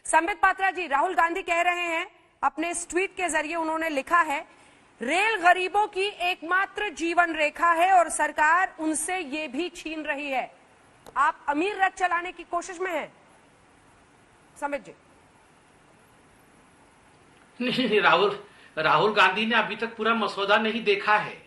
संबित पात्रा जी, राहुल गांधी कह रहे हैं, अपने इस ट्वीट के जरिए उन्होंने लिखा है, रेल गरीबों की एकमात्र जीवन रेखा है और सरकार उनसे ये भी छीन रही है। आप अमीर रथ चलाने की कोशिश में हैं संबित जी? नहीं, राहुल गांधी ने अभी तक पूरा मसौदा नहीं देखा है।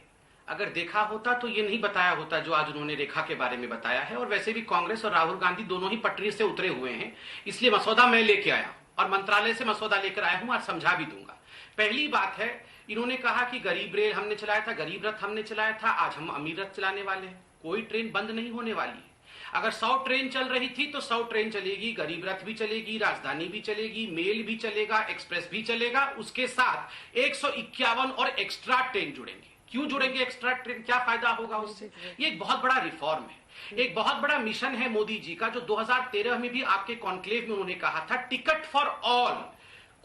अगर देखा होता तो ये नहीं बताया होता जो आज उन्होंने रेखा के बारे में बताया है। और वैसे भी कांग्रेस और राहुल गांधी दोनों ही पटरी से उतरे हुए हैं, इसलिए मसौदा मैं लेके आया और मंत्रालय से मसौदा लेकर आया हूं, आज समझा भी दूंगा। पहली बात है, इन्होंने कहा कि गरीब रेल हमने चलाया था, गरीब रथ हमने चलाया था, आज हम अमीर रथ चलाने वाले हैं। कोई ट्रेन बंद नहीं होने वाली है। अगर 100 ट्रेन चल रही थी तो 100 ट्रेन चलेगी, गरीब रथ भी चलेगी, राजधानी भी चलेगी, मेल भी चलेगा, एक्सप्रेस भी चलेगा। उसके साथ 151 और एक्स्ट्रा ट्रेन जुड़ेंगे। क्यों जुड़ेंगे एक्स्ट्रा ट्रेन? क्या फायदा होगा उससे? ये एक बहुत बड़ा रिफॉर्म है, एक बहुत बड़ा मिशन है मोदी जी का, जो 2013 में भी आपके कॉन्क्लेव में उन्होंने कहा था, टिकट फॉर ऑल।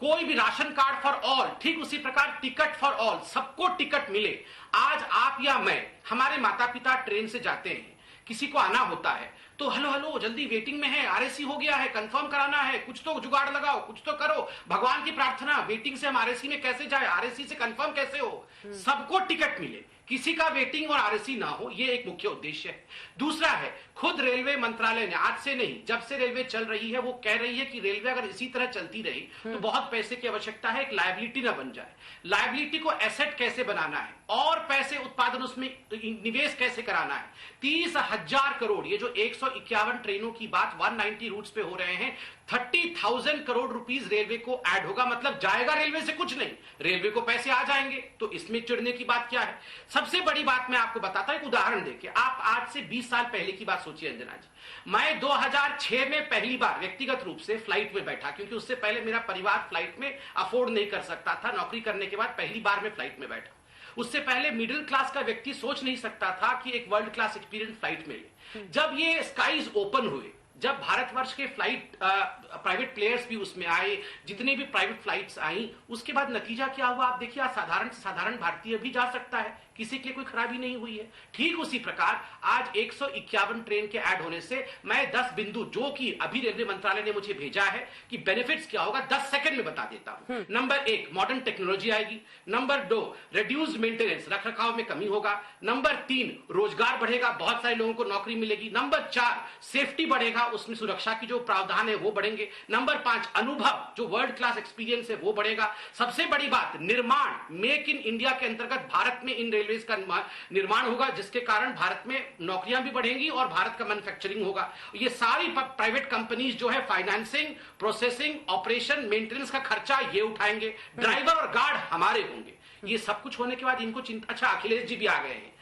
कोई भी राशन कार्ड फॉर ऑल, ठीक उसी प्रकार टिकट फॉर ऑल, सबको टिकट मिले। आज आप या मैं, हमारे माता पिता ट्रेन से जाते हैं, किसी को आना होता है तो हेलो जल्दी वेटिंग में है, आरएसी हो गया है, कंफर्म कराना है, कुछ तो जुगाड़ लगाओ, कुछ तो करो। भगवान की प्रार्थना, वेटिंग से हम आरएसी में कैसे जाए, आरएसी से कंफर्म कैसे हो? सबको टिकट मिले, किसी का वेटिंग और आरएसी ना हो, ये एक मुख्य उद्देश्य है। दूसरा है, खुद रेलवे मंत्रालय ने, आज से नहीं, जब से रेलवे चल रही है, वो कह रही है कि रेलवे अगर इसी तरह चलती रही तो बहुत पैसे की आवश्यकता है, एक लायबिलिटी ना बन जाए। लायबिलिटी को एसेट कैसे बनाना है और पैसे उत्पादन उसमें निवेश कैसे कराना है। 30,000 करोड़, ये जो 151 ट्रेनों की बात 190 रूट्स पे हो रहे हैं, 30,000 करोड़ रुपीस रेलवे को ऐड होगा। मतलब जाएगा रेलवे से कुछ नहीं, रेलवे को पैसे आ जाएंगे। तो इसमें चिढ़ने की बात क्या है? सबसे बड़ी बात मैं आपको बताता हूं, एक उदाहरण देके। आप आज से 20 साल पहले की बात सोचिए अंजना जी। मैं 2006 में पहली बार व्यक्तिगत रूप से फ्लाइट में बैठा, क्योंकि उससे पहले मेरा परिवार फ्लाइट में अफोर्ड नहीं कर सकता था। नौकरी करने के बाद पहली बार मैं फ्लाइट में बैठा। उससे पहले मिडिल क्लास का व्यक्ति सोच नहीं सकता था कि एक वर्ल्ड क्लास एक्सपीरियंस फ्लाइट मिले। जब ये स्काईज ओपन हुए, जब भारतवर्ष के फ्लाइट प्राइवेट प्लेयर्स भी उसमें आए, जितने भी प्राइवेट फ्लाइट्स आई, उसके बाद नतीजा क्या हुआ आप देखिए। साधारण से साधारण भारतीय भी जा सकता है, किसी के लिए कोई खराबी नहीं हुई है। ठीक उसी प्रकार आज 151 ट्रेन के ऐड होने से मैं 10 बिंदु, जो कि अभी रेलवे मंत्रालय ने मुझे भेजा है कि बेनिफिट्स क्या होगा, 10 सेकंड में बता देता हूं। नंबर 1, मॉडर्न टेक्नोलॉजी आएगी। नंबर 2, रिड्यूस्ड मेंटेनेंस, रख रखाव में कमी होगा। नंबर 3, रोजगार बढ़ेगा, बहुत सारे लोगों को नौकरी मिलेगी। नंबर 4, सेफ्टी बढ़ेगा, उसमें सुरक्षा की जो प्रावधान है वो बढ़ेंगे। नंबर 5, अनुभव, जो वर्ल्ड क्लास एक्सपीरियंस है वो बढ़ेगा। सबसे बड़ी बात, निर्माण, मेक इन इंडिया के अंतर्गत भारत में इन रेलवे का निर्माण होगा, जिसके कारण भारत में नौकरियां भी बढ़ेंगी और भारत का मैन्युफैक्चरिंग होगा। ये सारी प्राइवेट कंपनीज जो है फाइनेंसिंग, प्रोसेसिंग, ऑपरेशन, मेंटेनेंस का खर्चा ये उठाएंगे। ड्राइवर और गार्ड हमारे होंगे। ये सब कुछ होने के बाद इनको चिंता। अच्छा, अखिलेश जी भी आ गए हैं।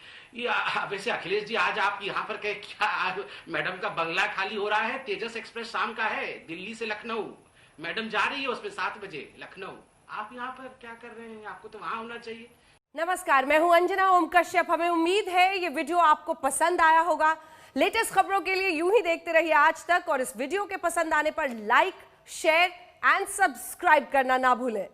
वैसे अखिलेश जी, आज आप यहाँ पर क्या मैडम का बंगला खाली हो रहा है? तेजस एक्सप्रेस शाम का है, दिल्ली से लखनऊ मैडम जा रही है, उसमें 7 बजे लखनऊ। आप यहाँ पर क्या कर रहे हैं? आपको तो वहां होना चाहिए। नमस्कार, मैं हूं अंजना ओम कश्यप। हमें उम्मीद है ये वीडियो आपको पसंद आया होगा। लेटेस्ट खबरों के लिए यूं ही देखते रहिए आज तक, और इस वीडियो के पसंद आने पर लाइक, शेयर एंड सब्सक्राइब करना ना भूलें।